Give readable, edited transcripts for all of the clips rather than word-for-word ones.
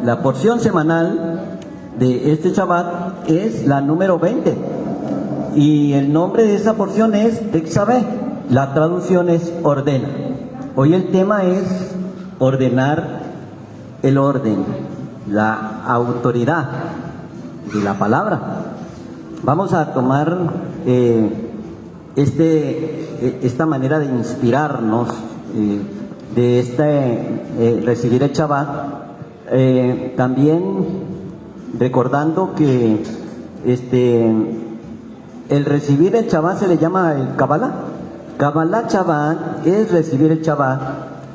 la porción semanal de este Shabbat es la número 20. Y el nombre de esa porción es Texabé. La traducción es ordena. Hoy el tema es ordenar el orden, la autoridad de la palabra. Vamos a tomar esta manera de inspirarnos de recibir el Shabbat, también recordando que el recibir el Shabbat se le llama el Kabbalah. Kabbalah Shabbat es recibir el Shabbat,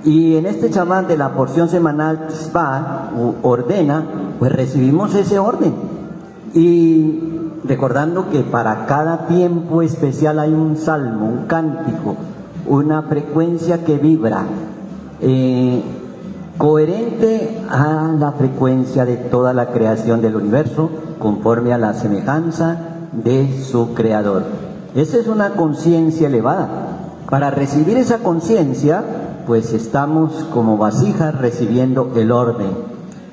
y en este Shabbat de la porción semanal Tzvah, ordena, pues recibimos ese orden. Y recordando que para cada tiempo especial hay un salmo, un cántico, una frecuencia que vibra, coherente a la frecuencia de toda la creación del universo, conforme a la semejanza de su creador. Esa es una conciencia elevada. Para recibir esa conciencia, pues estamos como vasijas recibiendo el orden.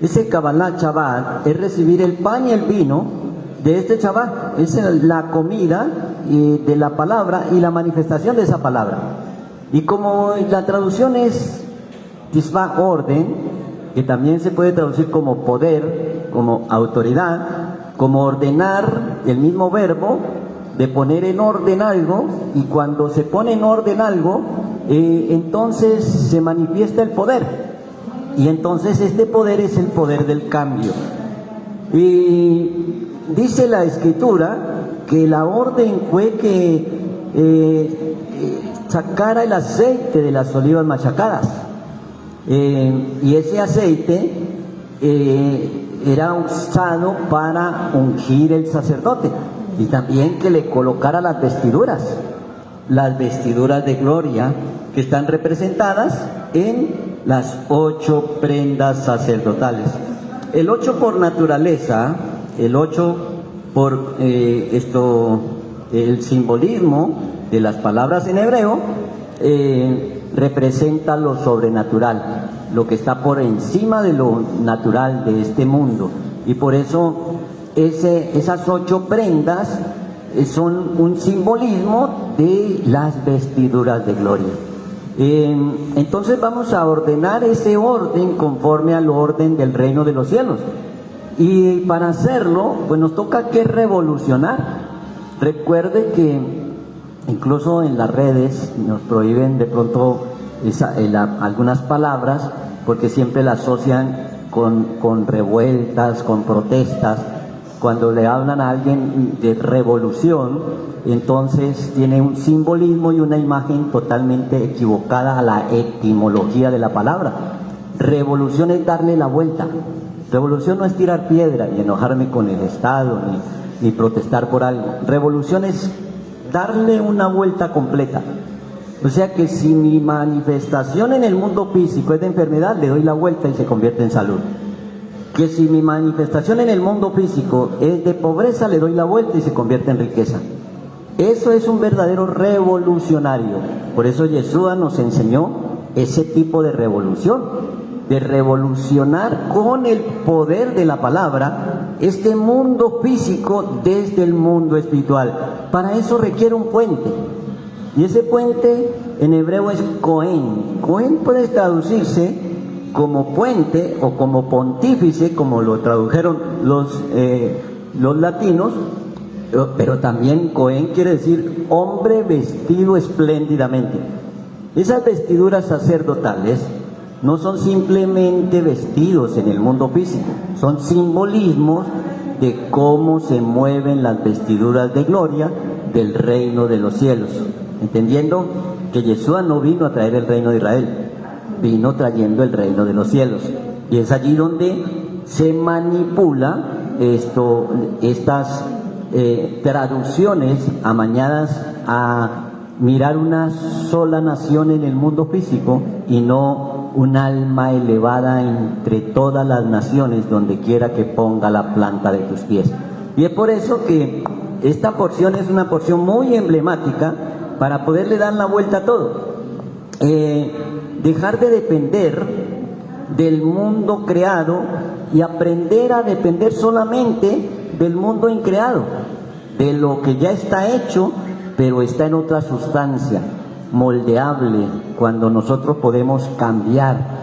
Ese Kabbalah Shabbat es recibir el pan y el vino de este Shabbat. Es la comida de la palabra y la manifestación de esa palabra. Y como la traducción es Tzvah, orden, que también se puede traducir como poder, como autoridad, como ordenar, el mismo verbo de poner en orden algo, y cuando se pone en orden algo, entonces se manifiesta el poder, y entonces este poder es el poder del cambio. Y dice la Escritura que la orden fue que sacara el aceite de las olivas machacadas, y ese aceite era usado para ungir el sacerdote, y también que le colocara las vestiduras de gloria, que están representadas en las 8 prendas sacerdotales. El 8 por naturaleza, el 8 por el simbolismo de las palabras en hebreo, representa lo sobrenatural, lo que está por encima de lo natural de este mundo, y por eso esas 8 prendas son un simbolismo de las vestiduras de gloria. Entonces vamos a ordenar ese orden conforme al orden del reino de los cielos, y para hacerlo pues nos toca que revolucionar. Recuerde que incluso en las redes nos prohíben de pronto algunas palabras, porque siempre la asocian con revueltas, con protestas. Cuando le hablan a alguien de revolución, entonces tiene un simbolismo y una imagen totalmente equivocada a la etimología de la palabra. Revolución es darle la vuelta. Revolución no es tirar piedra, ni enojarme con el Estado, ni protestar por algo. Revolución es darle una vuelta completa. O sea que si mi manifestación en el mundo físico es de enfermedad, le doy la vuelta y se convierte en salud. Que si mi manifestación en el mundo físico es de pobreza, le doy la vuelta y se convierte en riqueza. Eso es un verdadero revolucionario. Por eso Yeshua nos enseñó ese tipo de revolución, de revolucionar con el poder de la palabra este mundo físico desde el mundo espiritual. Para eso requiere un puente, y ese puente en hebreo es Cohen. Cohen puede traducirse como puente o como pontífice, como lo tradujeron los latinos, pero también Cohen quiere decir hombre vestido espléndidamente. Esas vestiduras sacerdotales no son simplemente vestidos en el mundo físico, son simbolismos de cómo se mueven las vestiduras de gloria del reino de los cielos, entendiendo que Yeshua no vino a traer el reino de Israel, vino trayendo el reino de los cielos. Y es allí donde se manipula estas traducciones amañadas a mirar una sola nación en el mundo físico, y no un alma elevada entre todas las naciones, donde quiera que ponga la planta de tus pies. Y es por eso que esta porción es una porción muy emblemática para poderle dar la vuelta a todo. Dejar de depender del mundo creado y aprender a depender solamente del mundo increado, de lo que ya está hecho, pero está en otra sustancia, moldeable, cuando nosotros podemos cambiar.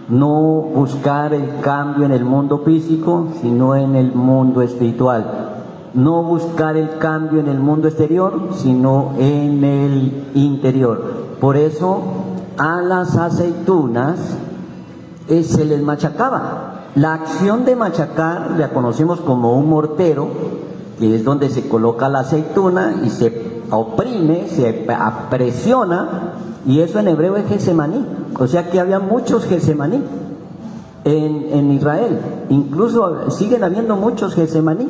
No buscar el cambio en el mundo físico, sino en el mundo espiritual. No buscar el cambio en el mundo exterior, sino en el interior. Por eso a las aceitunas se les machacaba. La acción de machacar la conocemos como un mortero, que es donde se coloca la aceituna y se oprime, se presiona, y eso en hebreo es Gesemaní. O sea que había muchos Gesemaní en Israel, incluso siguen habiendo muchos Gesemaní.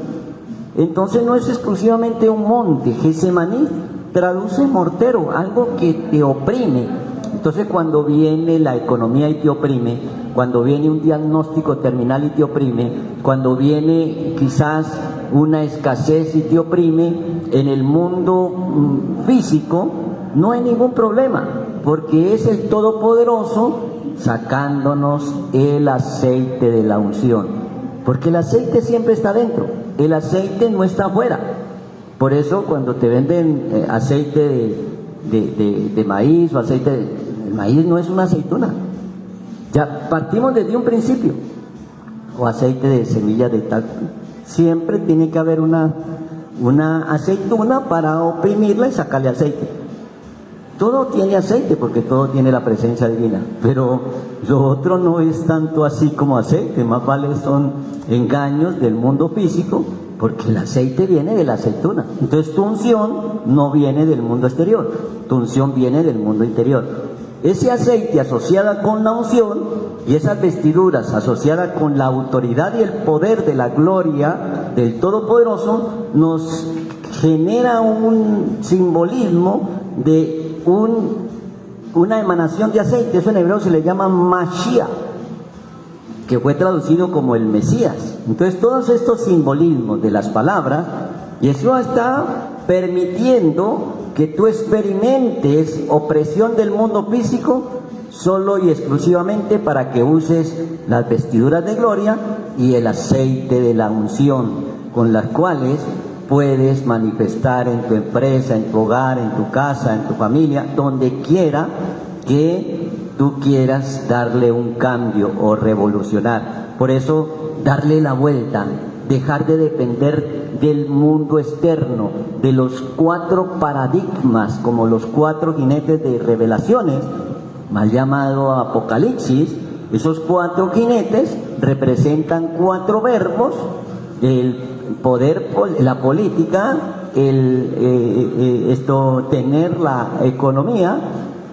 Entonces no es exclusivamente un monte. Gesemaní traduce mortero, algo que te oprime. Entonces cuando viene la economía y te oprime, cuando viene un diagnóstico terminal y te oprime, cuando viene quizás una escasez y te oprime, en el mundo físico no hay ningún problema, porque es el Todopoderoso sacándonos el aceite de la unción, porque el aceite siempre está dentro, el aceite no está afuera. Por eso cuando te venden aceite de maíz o aceite de maíz, no es una aceituna, ya partimos desde un principio, o aceite de semilla de tal, siempre tiene que haber una aceituna para oprimirla y sacarle aceite. Todo tiene aceite porque todo tiene la presencia divina, pero lo otro no es tanto así como aceite, más vale son engaños del mundo físico, porque el aceite viene de la aceituna. Entonces tu unción no viene del mundo exterior, tu unción viene del mundo interior. Ese aceite asociada con la unción y esas vestiduras asociadas con la autoridad y el poder de la gloria del Todopoderoso nos genera un simbolismo de una emanación de aceite. Eso en hebreo se le llama Mashiach, que fue traducido como el Mesías. Entonces todos estos simbolismos de las palabras, Yeshua está permitiendo que tú experimentes opresión del mundo físico solo y exclusivamente para que uses las vestiduras de gloria y el aceite de la unción, con las cuales puedes manifestar en tu empresa, en tu hogar, en tu casa, en tu familia, donde quiera que tú quieras darle un cambio o revolucionar. Por eso, darle la vuelta, dejar de depender del mundo externo, de los 4 paradigmas, como los 4 jinetes de revelaciones, mal llamado Apocalipsis. Esos 4 jinetes representan 4 verbos: el poder, la política, tener la economía,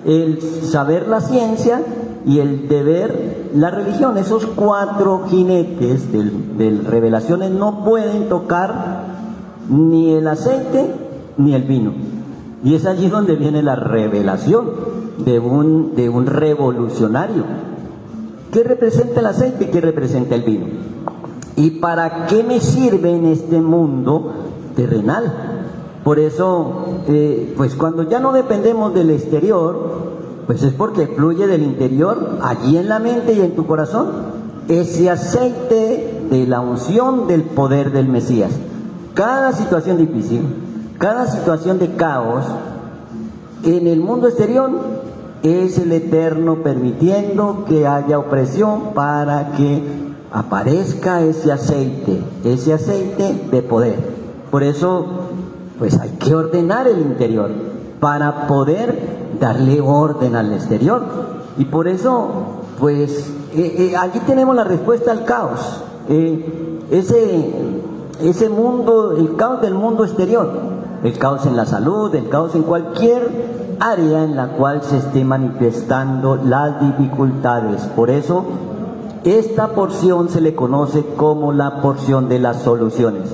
el saber la ciencia y el deber la religión. Esos 4 jinetes de revelaciones no pueden tocar ni el aceite ni el vino, y es allí donde viene la revelación de un revolucionario. ¿Qué representa el aceite y qué representa el vino? ¿Y para qué me sirve en este mundo terrenal? Por eso, pues cuando ya no dependemos del exterior, pues es porque fluye del interior, allí en la mente y en tu corazón, ese aceite de la unción del poder del Mesías. Cada situación difícil, cada situación de caos en el mundo exterior, es el Eterno permitiendo que haya opresión para que aparezca ese aceite de poder. Por eso, pues hay que ordenar el interior para poder darle orden al exterior. Y por eso, pues, allí tenemos la respuesta al caos. Ese mundo, el caos del mundo exterior, el caos en la salud, el caos en cualquier área en la cual se esté manifestando las dificultades. Por eso, esta porción se le conoce como la porción de las soluciones.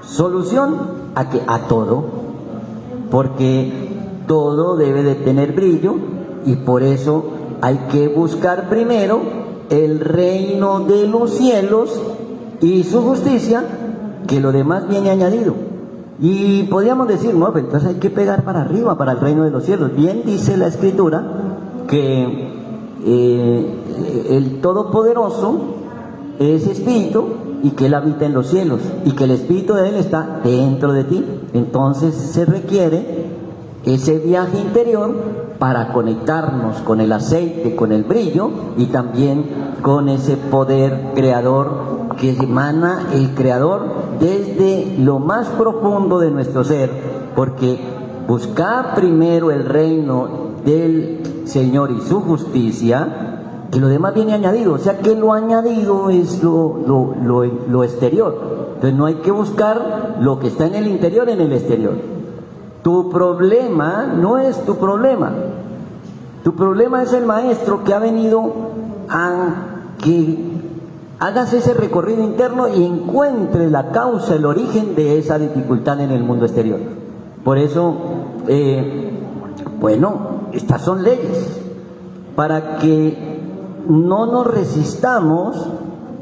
Solución a todo, porque todo debe de tener brillo, y por eso hay que buscar primero el reino de los cielos y su justicia, que lo demás viene añadido. Y podríamos decir, no, pero entonces hay que pegar para arriba, para el reino de los cielos. Bien dice la Escritura que el Todopoderoso es espíritu y que Él habita en los cielos y que el espíritu de Él está dentro de ti. Entonces se requiere ese viaje interior para conectarnos con el aceite, con el brillo y también con ese poder creador que emana el Creador desde lo más profundo de nuestro ser, porque buscar primero el reino del Señor y su justicia, y lo demás viene añadido. O sea que lo añadido es lo exterior. Entonces no hay que buscar lo que está en el interior en el exterior. Tu problema no es tu problema. Tu problema es el maestro que ha venido a que hagas ese recorrido interno y encuentres la causa, el origen de esa dificultad en el mundo exterior. Por eso, estas son leyes para que no nos resistamos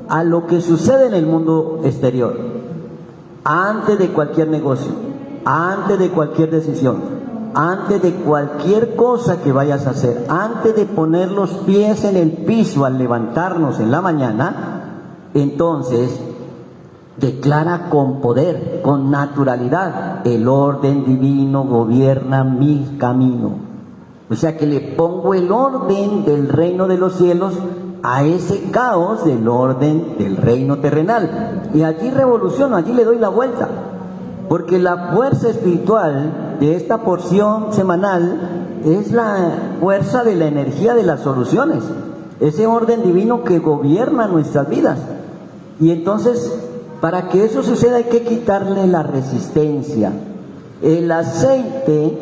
a lo que sucede en el mundo exterior, antes de cualquier negocio, antes de cualquier decisión, antes de cualquier cosa que vayas a hacer, antes de poner los pies en el piso al levantarnos en la mañana. Entonces, declara con poder, con naturalidad: el orden divino gobierna mi camino. O sea que le pongo el orden del reino de los cielos a ese caos del orden del reino terrenal. Y allí revoluciono, allí le doy la vuelta. Porque la fuerza espiritual de esta porción semanal es la fuerza de la energía de las soluciones. Ese orden divino que gobierna nuestras vidas. Y entonces, para que eso suceda hay que quitarle la resistencia. El aceite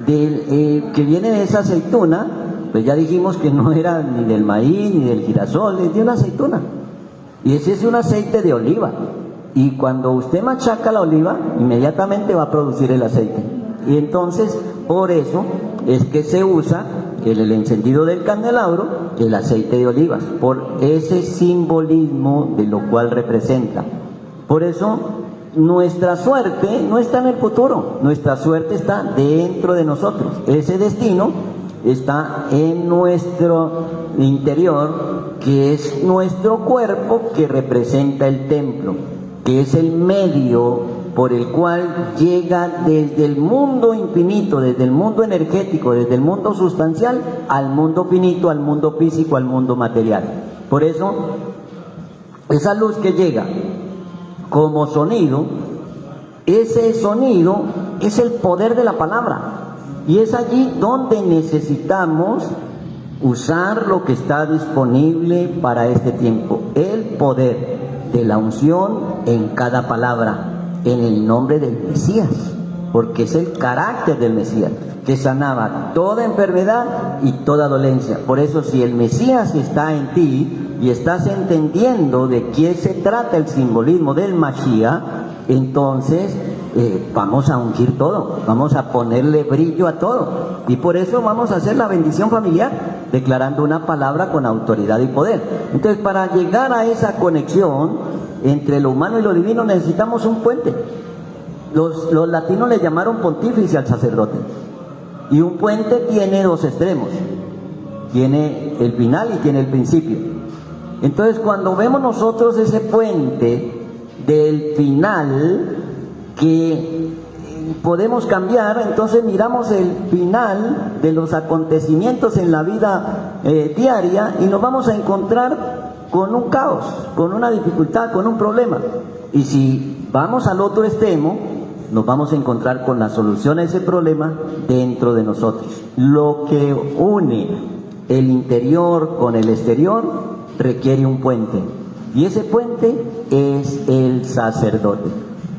que viene de esa aceituna, pues ya dijimos que no era ni del maíz ni del girasol, es de una aceituna. Y ese es un aceite de oliva. Y cuando usted machaca la oliva, inmediatamente va a producir el aceite. Y entonces, por eso es que se usa el encendido del candelabro, el aceite de olivas, por ese simbolismo de lo cual representa. Por eso nuestra suerte no está en el futuro, nuestra suerte está dentro de nosotros. Ese destino está en nuestro interior, que es nuestro cuerpo, que representa el templo, que es el medio por el cual llega desde el mundo infinito, desde el mundo energético, desde el mundo sustancial, al mundo finito, al mundo físico, al mundo material. Por eso, esa luz que llega como sonido, ese sonido es el poder de la palabra. Y es allí donde necesitamos usar lo que está disponible para este tiempo, el poder de la unción en cada palabra, en el nombre del Mesías, porque es el carácter del Mesías, que sanaba toda enfermedad y toda dolencia. Por eso, si el Mesías está en ti y estás entendiendo de qué se trata el simbolismo del Mashiach, entonces vamos a ungir todo, vamos a ponerle brillo a todo. Y por eso vamos a hacer la bendición familiar, declarando una palabra con autoridad y poder. Entonces, para llegar a esa conexión entre lo humano y lo divino, necesitamos un puente. Los latinos le llamaron pontífice al sacerdote. Y un puente tiene dos extremos. Tiene el final y tiene el principio. Entonces, cuando vemos nosotros ese puente del final que podemos cambiar, entonces miramos el final de los acontecimientos en la vida diaria y nos vamos a encontrar con un caos, con una dificultad, con un problema. Y si vamos al otro extremo, nos vamos a encontrar con la solución a ese problema dentro de nosotros. Lo que une el interior con el exterior requiere un puente, y ese puente es el sacerdote.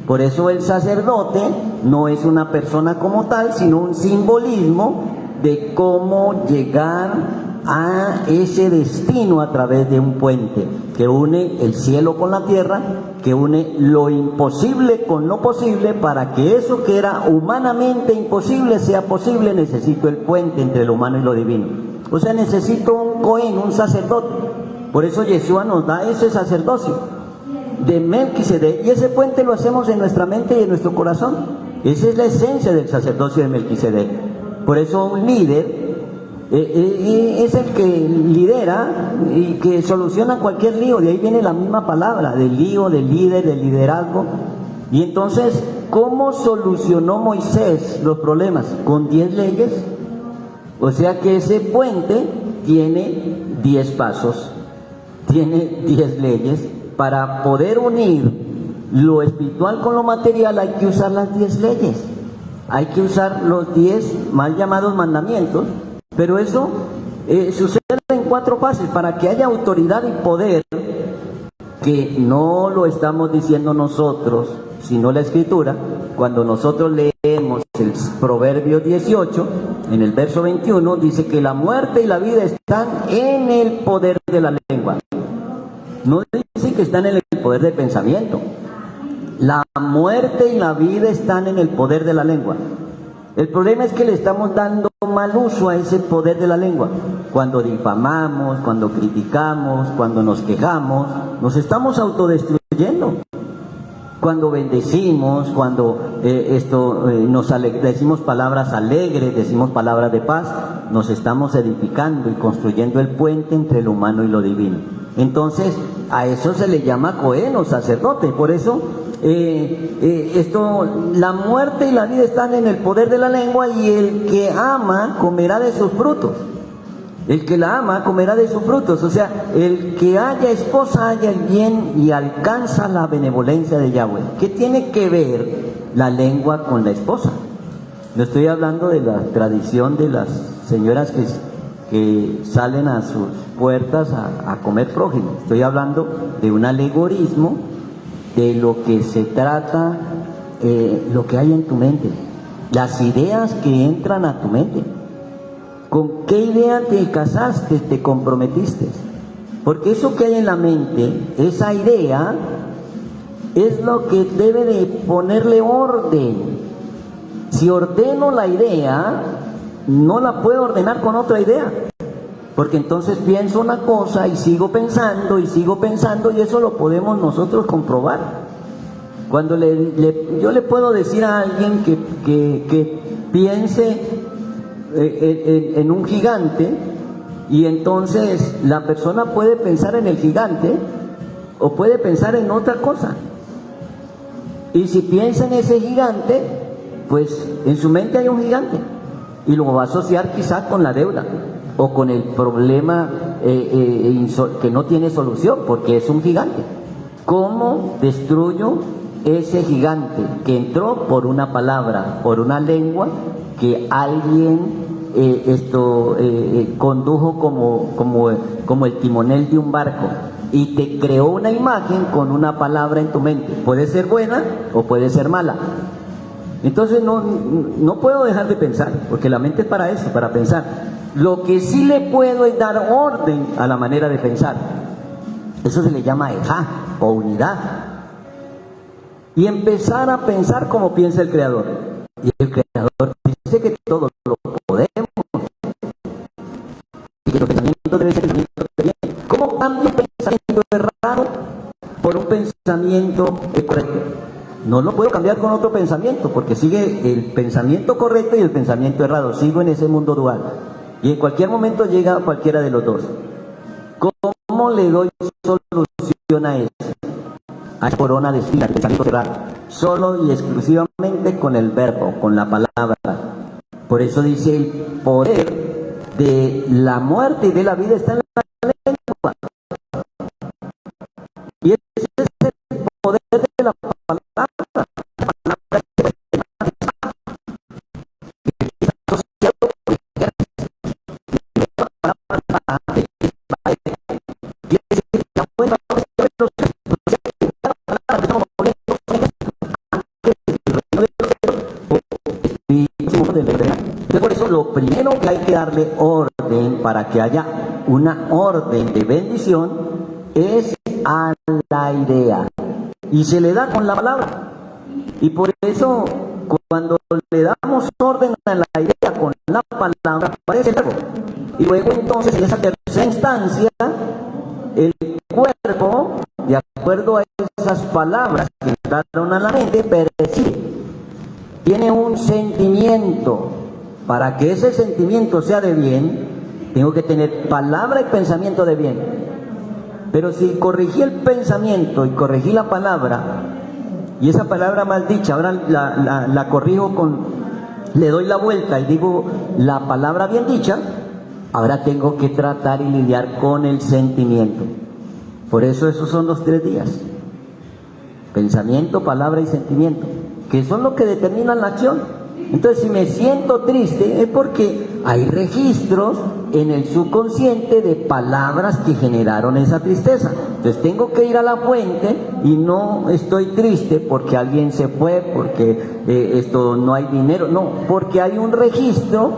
Por eso el sacerdote no es una persona como tal, sino un simbolismo de cómo llegar a ese destino a través de un puente que une el cielo con la tierra, que une lo imposible con lo posible. Para que eso que era humanamente imposible sea posible, necesito el puente entre lo humano y lo divino. O sea, necesito un Cohen, un sacerdote. Por eso Yeshua nos da ese sacerdocio de Melquisedec, y ese puente lo hacemos en nuestra mente y en nuestro corazón. Esa es la esencia del sacerdocio de Melquisedec. Por eso un líder Es el que lidera y que soluciona cualquier lío. De ahí viene la misma palabra, del lío, del líder, del liderazgo. Y entonces, ¿cómo solucionó Moisés los problemas? Con 10 leyes. O sea que ese puente tiene 10 pasos, tiene 10 leyes. Para poder unir lo espiritual con lo material hay que usar las 10 leyes. Hay que usar los 10 mal llamados mandamientos. Pero eso sucede en 4 fases, para que haya autoridad y poder, que no lo estamos diciendo nosotros, sino la Escritura. Cuando nosotros leemos el Proverbio 18, en el verso 21, dice que la muerte y la vida están en el poder de la lengua. No dice que están en el poder del pensamiento. La muerte y la vida están en el poder de la lengua. El problema es que le estamos dando mal uso a ese poder de la lengua. Cuando difamamos, cuando criticamos, cuando nos quejamos, nos estamos autodestruyendo. Cuando bendecimos, cuando decimos palabras alegres, decimos palabras de paz, nos estamos edificando y construyendo el puente entre lo humano y lo divino. Entonces, a eso se le llama cohen o sacerdote. Por eso, la muerte y la vida están en el poder de la lengua, y el que ama comerá de sus frutos. El que la ama comerá de sus frutos. O sea, el que haya esposa haya el bien y alcanza la benevolencia de Yahweh. ¿Qué tiene que ver la lengua con la esposa? No estoy hablando de la tradición de las señoras que salen a sus puertas a comer prójimo. Estoy hablando de un alegorismo de lo que se trata, lo que hay en tu mente, las ideas que entran a tu mente. ¿Con qué idea te casaste, te comprometiste? Porque eso que hay en la mente, esa idea, es lo que debe de ponerle orden. Si ordeno la idea, no la puedo ordenar con otra idea, porque entonces pienso una cosa y sigo pensando, y eso lo podemos nosotros comprobar. Cuando yo le puedo decir a alguien que piense en un gigante, y entonces la persona puede pensar en el gigante o puede pensar en otra cosa. Y si piensa en ese gigante, pues en su mente hay un gigante, y lo va a asociar quizás con la deuda o con el problema que no tiene solución, porque es un gigante. ¿Cómo destruyo ese gigante que entró por una palabra, por una lengua que alguien condujo como el timonel de un barco, y te creó una imagen con una palabra en tu mente? Puede ser buena o puede ser mala. Entonces no puedo dejar de pensar, porque la mente es para eso, para pensar. Lo que sí le puedo es dar orden a la manera de pensar. Eso se le llama ejá o unidad. Y empezar a pensar como piensa el Creador. Y el Creador dice que todo lo podemos, y que los pensamientos deben ser pensamientos de bien. ¿Cómo cambia un pensamiento errado por un pensamiento correcto? No lo puedo cambiar con otro pensamiento, porque sigue el pensamiento correcto y el pensamiento errado. Sigo en ese mundo dual, y en cualquier momento llega cualquiera de los dos. ¿Cómo le doy solución a eso? A esa corona de espinas, pensamiento cerrado, solo y exclusivamente con el verbo, con la palabra. Por eso dice: el poder de la muerte y de la vida está en la lengua. Y ese es el poder de la palabra. Entonces, por eso lo primero que hay que darle orden, para que haya una orden de bendición, es a la idea, y se le da con la palabra. Y por eso, cuando le damos orden a la idea con la palabra, aparece el verbo. Y luego entonces, en esa tercera instancia, el cuerpo, de acuerdo a esas palabras que entraron a la mente, percibe, tiene un sentimiento. Para que ese sentimiento sea de bien, Tengo que tener palabra y pensamiento de bien. Pero si corregí el pensamiento y corregí la palabra, y esa palabra mal dicha, ahora la corrijo le doy la vuelta y digo la palabra bien dicha, ahora tengo que tratar y lidiar con el sentimiento. Por eso esos son los 3 días. Pensamiento, palabra y sentimiento, que son los que determinan la acción. Entonces, si me siento triste es porque hay registros en el subconsciente de palabras que generaron esa tristeza. Entonces, tengo que ir a la fuente y no estoy triste porque alguien se fue, porque esto no hay dinero, no, porque hay un registro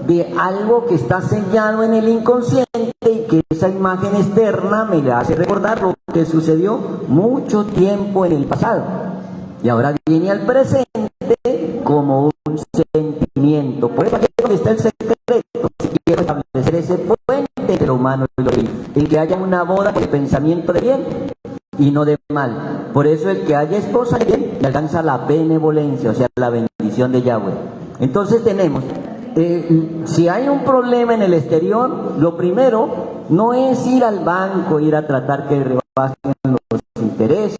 de algo que está sellado en el inconsciente y que esa imagen externa me hace recordar lo que sucedió mucho tiempo en el pasado. Y ahora viene al presente como un sentimiento. Por eso aquí es donde está el secreto. Si quiero establecer ese puente entre lo humano y lo divino, en que haya una boda con pensamiento de bien y no de mal. Por eso el que haya esposa de bien le alcanza la benevolencia, o sea, la bendición de Yahweh. Entonces tenemos, si hay un problema en el exterior, lo primero no es ir al banco, ir a tratar que rebajen los intereses,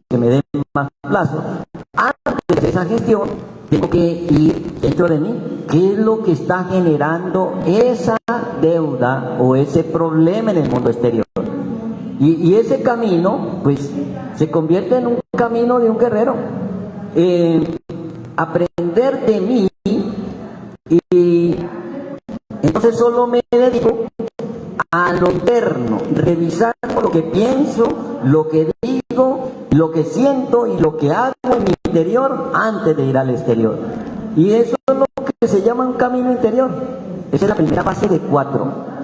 que me den más plazo. Antes de esa gestión, tengo que ir dentro de mí. ¿Qué es lo que está generando esa deuda o ese problema en el mundo exterior? Y ese camino, pues, se convierte en un camino de un guerrero. Aprender de mí, y entonces solo me dedico a lo interno, revisar lo que pienso, lo que digo, lo que siento y lo que hago en mi interior antes de ir al exterior. Y eso es lo que se llama un camino interior. Esa es la primera fase de 4.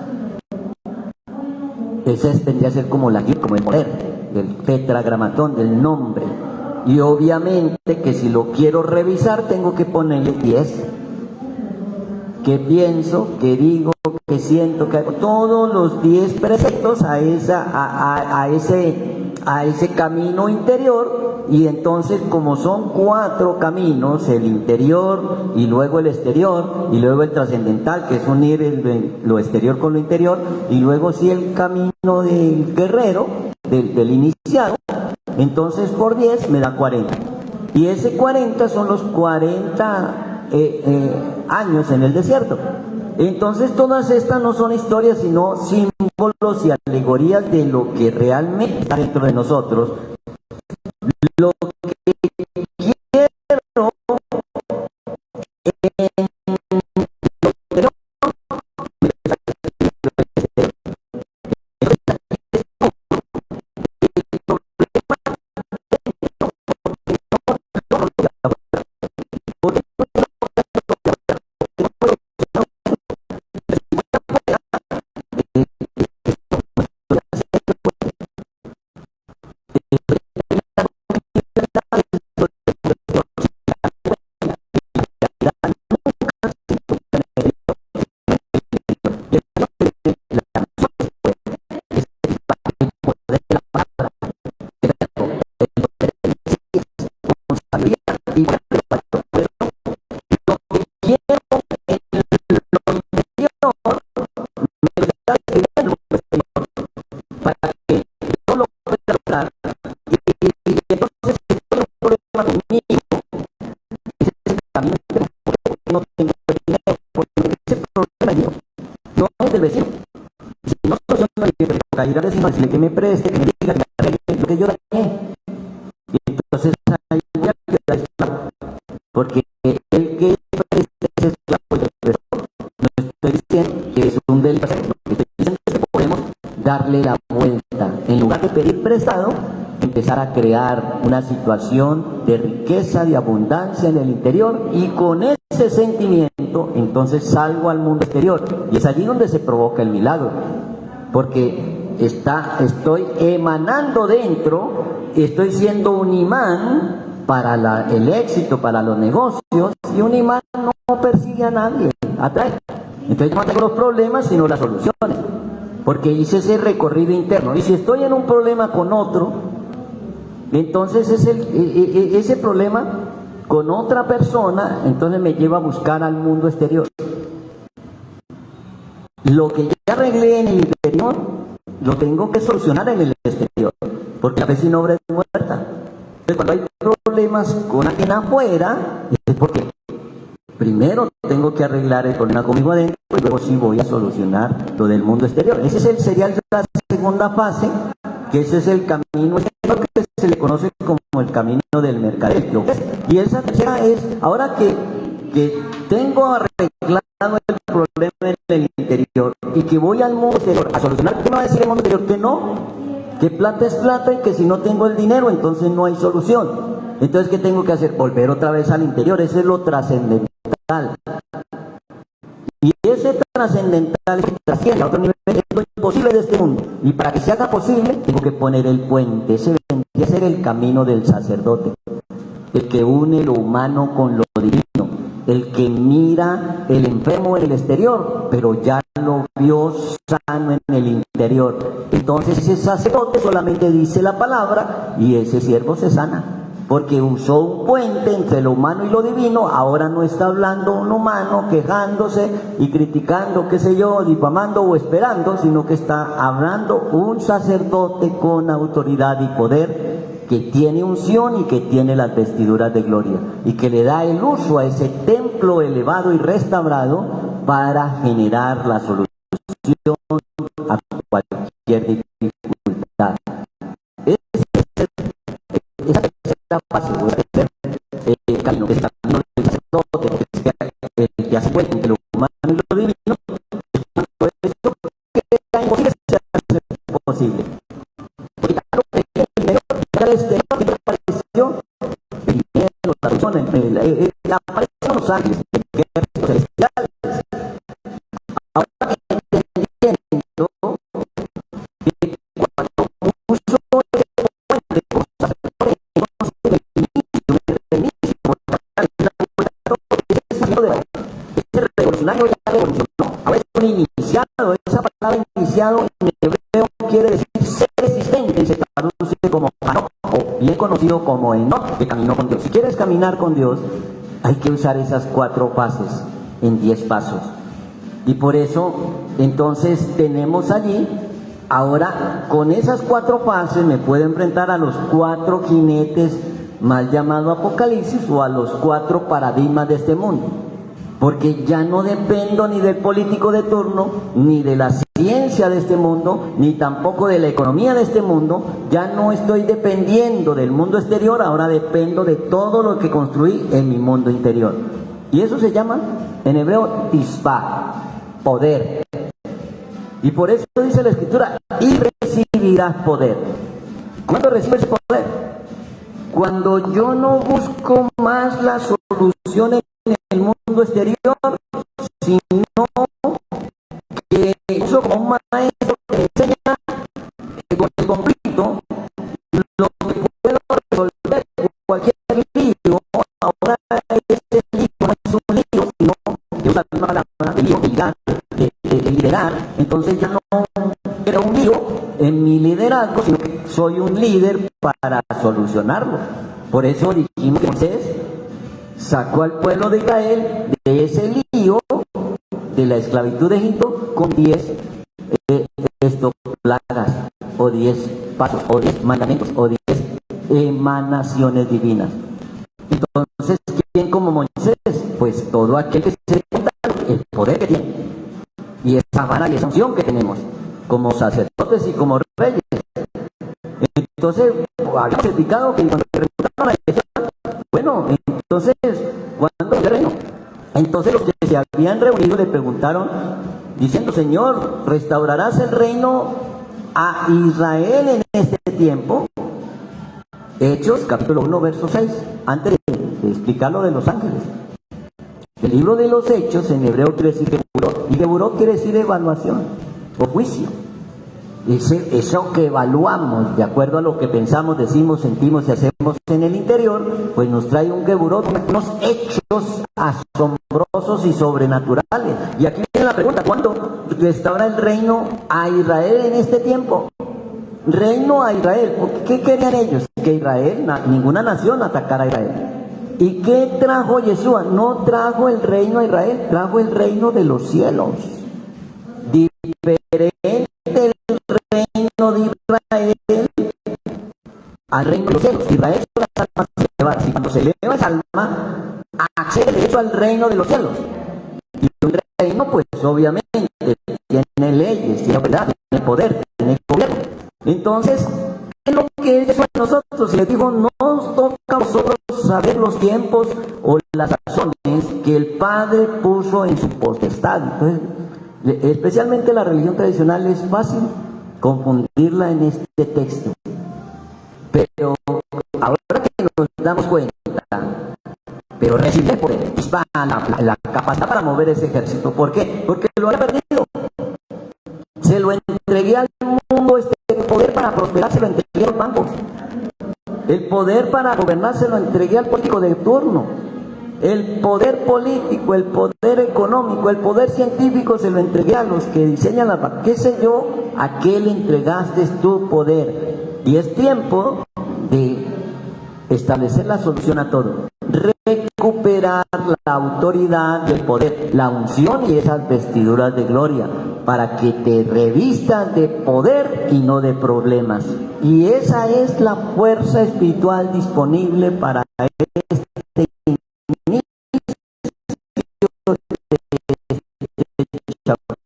Esa tendría a ser como como el poder del tetragramatón, del nombre. Y obviamente que si lo quiero revisar tengo que ponerle 10. ¿Qué pienso? ¿Qué digo? ¿Qué siento? ¿Qué hago? Todos los 10 preceptos a ese camino interior. Y entonces, como son 4 caminos, el interior y luego el exterior y luego el trascendental, que es unir lo exterior con lo interior, y luego sí el camino del guerrero, del iniciado, entonces por 10 me da 40. Y ese 40 son los 40 años en el desierto. Entonces todas estas no son historias sino símbolos y alegorías de lo que realmente está dentro de nosotros. Lo que quiero en lo del vecino. Si no soluciono el que ir al vecino, decirle que me preste, que me diga, que me arregle lo que yo dañé. Y entonces ahí ya queda esclavo. Porque el que preste es esclavo del prestador. No estoy diciendo que es un delito, lo que estoy diciendo es que podemos darle la vuelta. En lugar de pedir prestado, empezar a crear una situación de riqueza, de abundancia en el interior, y con ese sentimiento entonces salgo al mundo exterior, y es allí donde se provoca el milagro, porque estoy emanando dentro, estoy siendo un imán para el éxito, para los negocios, y un imán no persigue a nadie, atrae. Entonces no tengo los problemas sino las soluciones, porque hice ese recorrido interno. Y si estoy en un problema con otro, entonces ese problema con otra persona, entonces me lleva a buscar al mundo exterior. lo que ya arreglé en el interior, lo tengo que solucionar en el exterior, porque la fe sin obra es muerta. Entonces, cuando hay problemas con alguien afuera, es porque primero tengo que arreglar el problema conmigo adentro y luego sí voy a solucionar lo del mundo exterior. Sería la segunda fase, que ese es el camino exterior, que se le conoce como el camino del mercadeo. Y esa tercera es, ahora que tengo arreglado el problema en el interior y que voy al mundo exterior a solucionar, ¿qué me va a decir el mundo exterior? Que no, que plata es plata y que si no tengo el dinero entonces no hay solución. Entonces, ¿qué tengo que hacer? Volver otra vez al interior. Ese es lo trascendental. Y ese trascendental que trasciende a otro nivel es lo imposible de este mundo. Y para que se haga posible, tengo que poner el puente. Ese vendría a ser el camino del sacerdote, el que une lo humano con lo divino, el que mira el enfermo en el exterior, pero ya lo vio sano en el interior. Entonces ese sacerdote solamente dice la palabra y ese siervo se sana, porque usó un puente entre lo humano y lo divino. Ahora no está hablando un humano quejándose y criticando, qué sé yo, difamando o esperando, sino que está hablando un sacerdote con autoridad y poder, que tiene unción y que tiene las vestiduras de gloria, y que le da el uso a ese templo elevado y restaurado para generar la solución a cualquier dificultad. Esa tercera fase, el camino, que es el camino del sacerdote, que es el que hace puente entre lo humano y lo divino, es eso que era imposible ser posible. Porque claro, el exterior que me apareció, el dinero, la persona, aparecieron los ángeles, los celestiales. Ahora entendiendo que cuando puso el puente con sacerdote, ese revolucionario ya revolucionó. Ahora es un iniciado. Esa palabra iniciado en hebreo quiere decir ser existente y se traduce como Hanok, o bien conocido como Enoc, que caminó con Dios. Si quieres caminar con Dios, hay que usar esas 4 fases en 10 pasos. Y por eso, entonces, tenemos allí, ahora, con esas 4 fases me puedo enfrentar a los 4 jinetes, mal llamado Apocalipsis, o a los 4 paradigmas de este mundo. Porque ya no dependo ni del político de turno, ni de la ciencia de este mundo, ni tampoco de la economía de este mundo. Ya no estoy dependiendo del mundo exterior, ahora dependo de todo lo que construí en mi mundo interior. Y eso se llama, en hebreo, tisba, poder. Y por eso dice la Escritura, y recibirás poder. ¿Cuándo recibes poder? Cuando yo no busco más la solución en el mundo exterior, sino que uso como un maestro que enseña con el conflicto lo que puedo resolver cualquier lío. Ahora ese lío no es un lío, sino que usa la misma palabra de lío, de liderar. Entonces ya no era un lío en mi liderazgo, sino que soy un líder para solucionarlo. Por eso dijimos que Moisés sacó al pueblo de Israel de ese lío de la esclavitud de Egipto con 10 plagas, o 10 pasos, o 10 mandamientos, o 10 emanaciones divinas. Entonces, ¿quién como Moisés? Pues todo aquel que se cuenta el poder que tiene y esa vara y esa unción que tenemos como sacerdotes y como reyes. Entonces, habíamos explicado que cuando preguntaron a Jesús, bueno, entonces, ¿cuándo el reino? Entonces los que se habían reunido le preguntaron, diciendo, Señor, ¿restaurarás el reino a Israel en este tiempo? Hechos, capítulo 1, verso 6, antes de explicar lo de los ángeles. El libro de los Hechos en hebreo quiere decir geburot, y geburot quiere decir evaluación o juicio. Eso que evaluamos de acuerdo a lo que pensamos, decimos, sentimos y hacemos en el interior, pues nos trae un geburot, unos hechos asombrosos y sobrenaturales. Y aquí viene la pregunta, ¿cuándo restaura el reino a Israel en este tiempo? Reino a Israel. ¿Qué querían ellos? Que Israel, ninguna nación atacara a Israel. ¿Y qué trajo Yeshua? No trajo el reino a Israel, trajo el reino de los cielos. diferente el reino de Israel al reino de los cielos. Israel son las almas elevadas, y cuando se eleva esa alma, accede derecho al reino de los cielos. Y un reino, pues obviamente, tiene leyes, tiene autoridad, tiene poder, tiene gobierno. Entonces, ¿qué es lo que es eso a nosotros? Y les digo, no nos toca a vosotros saber los tiempos o las razones que el Padre puso en su potestad. Entonces, especialmente la religión tradicional es fácil confundirla en este texto. Pero ahora que nos damos cuenta, pero recibir el poder, la capacidad para mover ese ejército. ¿Por qué? Porque lo había perdido. Se lo entregué al mundo, este poder para prosperar se lo entregué a los bancos. El poder para gobernar se lo entregué al político de turno. El poder político, el poder económico, el poder científico se lo entregué a los que diseñan las vacunas. ¿Qué sé yo? ¿A qué le entregaste tu poder? Y es tiempo de establecer la solución a todo. Recuperar la autoridad, el poder, la unción y esas vestiduras de gloria, para que te revistas de poder y no de problemas. Y esa es la fuerza espiritual disponible para este inicio de Shabbat.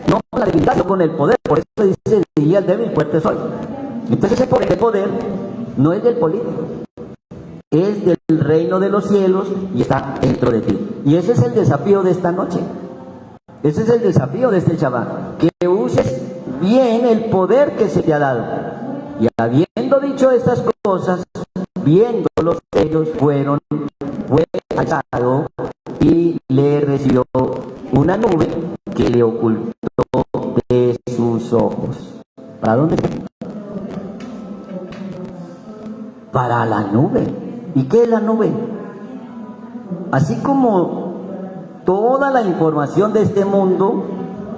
No con la debilidad, sino con el poder. Por eso dice, diría el débil, fuerte soy. Entonces ese poder no es del político, es del reino de los cielos y está dentro de ti. Y ese es el desafío de esta noche. Ese es el desafío de este Shabbat, que uses bien el poder que se te ha dado. Y habiendo dicho estas cosas, viéndolos, ellos fue alzado y le recibió una nube que le ocultó de sus ojos. ¿Para dónde? Para la nube. ¿Y qué es la nube? Así como toda la información de este mundo,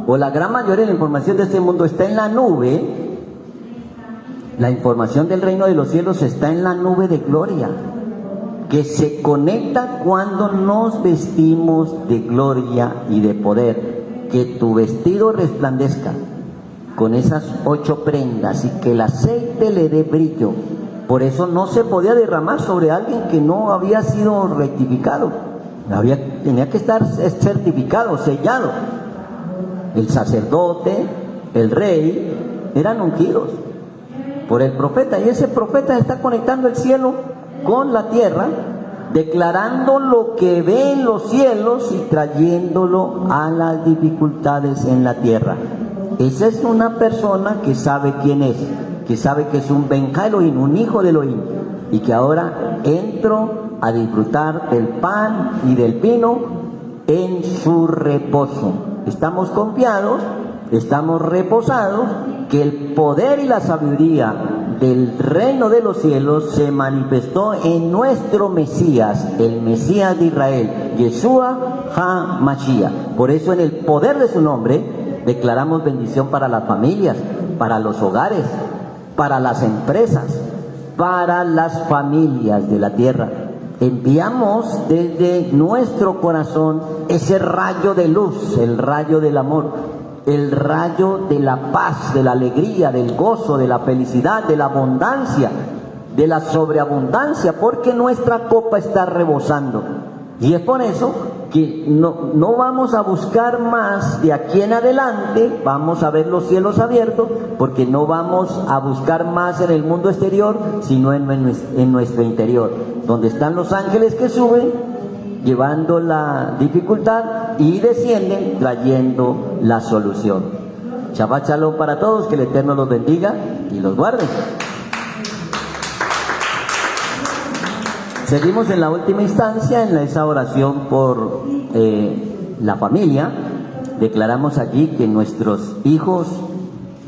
o la gran mayoría de la información de este mundo está en la nube, la información del reino de los cielos está en la nube de gloria, que se conecta cuando nos vestimos de gloria y de poder. Que tu vestido resplandezca con esas 8 prendas y que el aceite le dé brillo. Por eso no se podía derramar sobre alguien que no había sido rectificado. Tenía que estar certificado, sellado. El sacerdote, el rey, eran ungidos por el profeta, y ese profeta está conectando el cielo con la tierra, declarando lo que ve en los cielos y trayéndolo a las dificultades en la tierra. Esa es una persona que sabe quién es, que sabe que es un Benja Elohim, un hijo de Elohim, y que ahora entro a disfrutar del pan y del vino en su reposo. Estamos confiados, estamos reposados, que el poder y la sabiduría del reino de los cielos se manifestó en nuestro Mesías, el Mesías de Israel, Yeshua HaMashiach. Por eso en el poder de su nombre declaramos bendición para las familias, para los hogares, para las empresas, para las familias de la tierra. Enviamos desde nuestro corazón ese rayo de luz, el rayo del amor, el rayo de la paz, de la alegría, del gozo, de la felicidad, de la abundancia, de la sobreabundancia, porque nuestra copa está rebosando. Y es por eso que no vamos a buscar más de aquí en adelante, vamos a ver los cielos abiertos, porque no vamos a buscar más en el mundo exterior, sino en nuestro interior, donde están los ángeles que suben llevando la dificultad y descienden trayendo la solución. Shabbat Shalom para todos, que el Eterno los bendiga y los guarde. Seguimos en la última instancia, en esa oración por la familia. Declaramos allí que nuestros hijos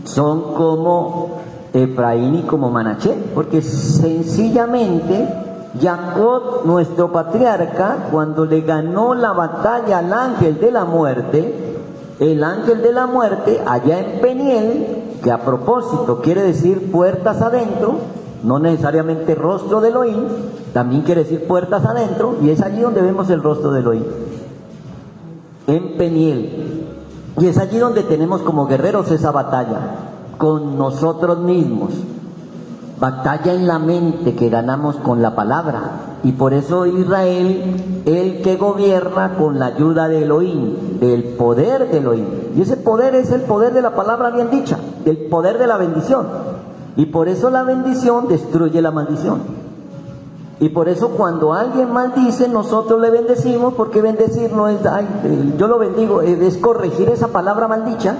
son como Efraín y como Manaché, porque sencillamente Jacob, nuestro patriarca, cuando le ganó la batalla al ángel de la muerte, el ángel de la muerte allá en Peniel, que a propósito quiere decir puertas adentro, no necesariamente rostro de Elohim, también quiere decir puertas adentro, y es allí donde vemos el rostro de Elohim, en Peniel. Y es allí donde tenemos como guerreros esa batalla con nosotros mismos. Batalla en la mente que ganamos con la palabra. Y por eso Israel, el que gobierna con la ayuda de Elohim, del poder de Elohim. Y ese poder es el poder de la palabra bien dicha, del poder de la bendición. Y por eso la bendición destruye la maldición. Y por eso cuando alguien maldice, nosotros le bendecimos, porque bendecir no es, yo lo bendigo, es corregir esa palabra maldicha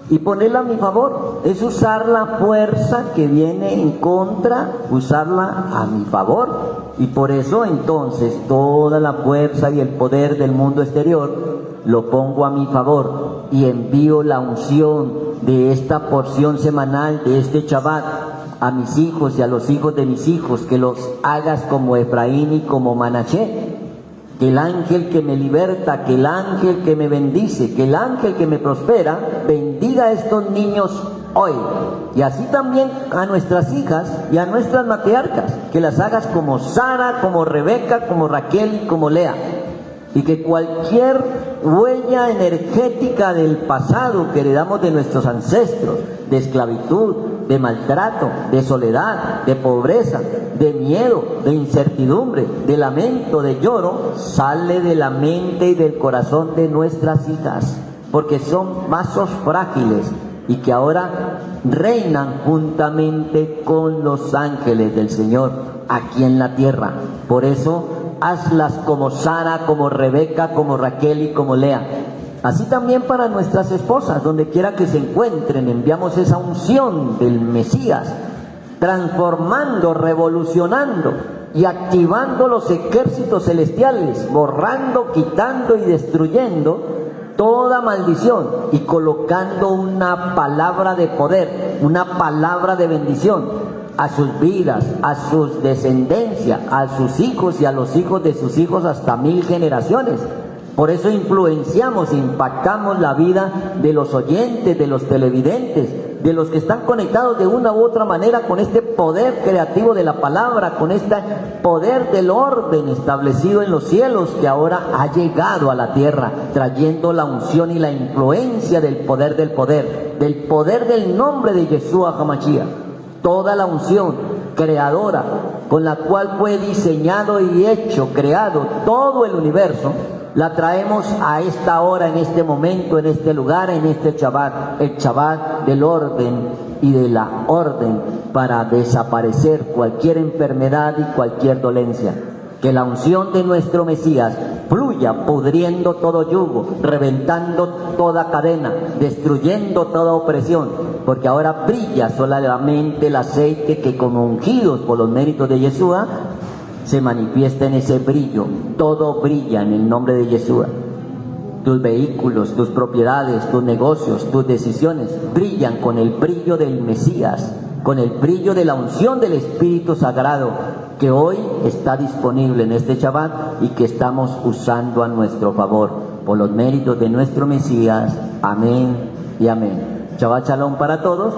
y ponerla a mi favor, es usar la fuerza que viene en contra, usarla a mi favor. Y por eso entonces toda la fuerza y el poder del mundo exterior lo pongo a mi favor y envío la unción de esta porción semanal de este Shabbat a mis hijos y a los hijos de mis hijos, que los hagas como Efraín y como Manaché. Que el ángel que me liberta, que el ángel que me bendice, que el ángel que me prospera, bendiga a estos niños hoy. Y así también a nuestras hijas y a nuestras matriarcas, que las hagas como Sara, como Rebeca, como Raquel y como Lea. Y que cualquier huella energética del pasado que heredamos de nuestros ancestros, de esclavitud, de maltrato, de soledad, de pobreza, de miedo, de incertidumbre, de lamento, de lloro, sale de la mente y del corazón de nuestras hijas, porque son vasos frágiles y que ahora reinan juntamente con los ángeles del Señor aquí en la tierra. Por eso hazlas como Sara, como Rebeca, como Raquel y como Lea. Así también para nuestras esposas, donde quiera que se encuentren, enviamos esa unción del Mesías, transformando, revolucionando y activando los ejércitos celestiales, borrando, quitando y destruyendo toda maldición y colocando una palabra de poder, una palabra de bendición a sus vidas, a sus descendencias, a sus hijos y a los hijos de sus hijos hasta 1000 generaciones. Por eso influenciamos, impactamos la vida de los oyentes, de los televidentes, de los que están conectados de una u otra manera con este poder creativo de la palabra, con este poder del orden establecido en los cielos que ahora ha llegado a la tierra, trayendo la unción y la influencia del poder del nombre de Yeshua HaMashiach. Toda la unción creadora con la cual fue diseñado y hecho, creado todo el universo, la traemos a esta hora, en este momento, en este lugar, en este Shabbat, el Shabbat del orden y de la orden, para desaparecer cualquier enfermedad y cualquier dolencia. Que la unción de nuestro Mesías fluya, pudriendo todo yugo, reventando toda cadena, destruyendo toda opresión, porque ahora brilla solamente el aceite que, como ungidos por los méritos de Yeshua, se manifiesta en ese brillo. Todo brilla en el nombre de Yeshua. Tus vehículos, tus propiedades, tus negocios, tus decisiones brillan con el brillo del Mesías, con el brillo de la unción del Espíritu Sagrado que hoy está disponible en este Shabbat y que estamos usando a nuestro favor por los méritos de nuestro Mesías. Amén y amén. Shabbat Shalom para todos.